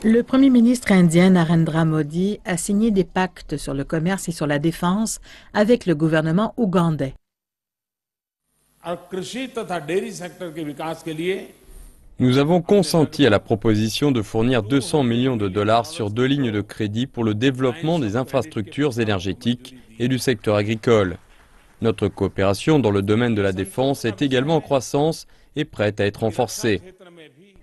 Le Premier ministre indien Narendra Modi a signé des pactes sur le commerce et sur la défense avec le gouvernement ougandais. Nous avons consenti à la proposition de fournir 200 millions de dollars sur 2 lignes de crédit pour le développement des infrastructures énergétiques et du secteur agricole. Notre coopération dans le domaine de la défense est également en croissance et prête à être renforcée.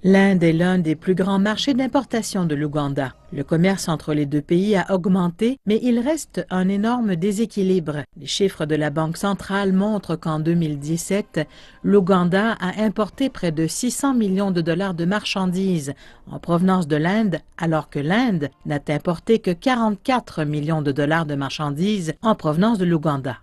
L'Inde est l'un des plus grands marchés d'importation de l'Ouganda. Le commerce entre les deux pays a augmenté, mais il reste un énorme déséquilibre. Les chiffres de la Banque centrale montrent qu'en 2017, l'Ouganda a importé près de 600 millions de dollars de marchandises en provenance de l'Inde, alors que l'Inde n'a importé que 44 millions de dollars de marchandises en provenance de l'Ouganda.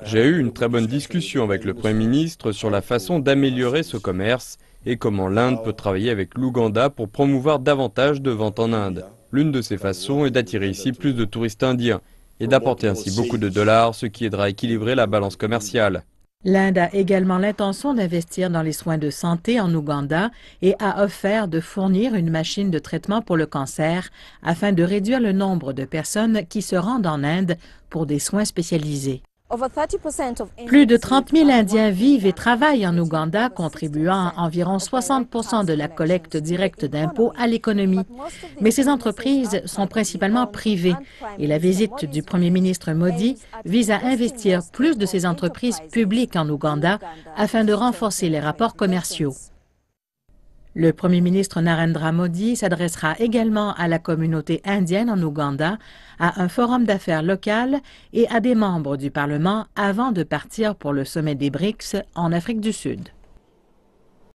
J'ai eu une très bonne discussion avec le Premier ministre sur la façon d'améliorer ce commerce et comment l'Inde peut travailler avec l'Ouganda pour promouvoir davantage de ventes en Inde. L'une de ces façons est d'attirer ici plus de touristes indiens et d'apporter ainsi beaucoup de dollars, ce qui aidera à équilibrer la balance commerciale. L'Inde a également l'intention d'investir dans les soins de santé en Ouganda et a offert de fournir une machine de traitement pour le cancer afin de réduire le nombre de personnes qui se rendent en Inde pour des soins spécialisés. Plus de 30 000 Indiens vivent et travaillent en Ouganda, contribuant à environ 60% de la collecte directe d'impôts à l'économie. Mais ces entreprises sont principalement privées et la visite du Premier ministre Modi vise à investir plus de ces entreprises publiques en Ouganda afin de renforcer les rapports commerciaux. Le Premier ministre Narendra Modi s'adressera également à la communauté indienne en Ouganda, à un forum d'affaires local et à des membres du Parlement avant de partir pour le sommet des BRICS en Afrique du Sud.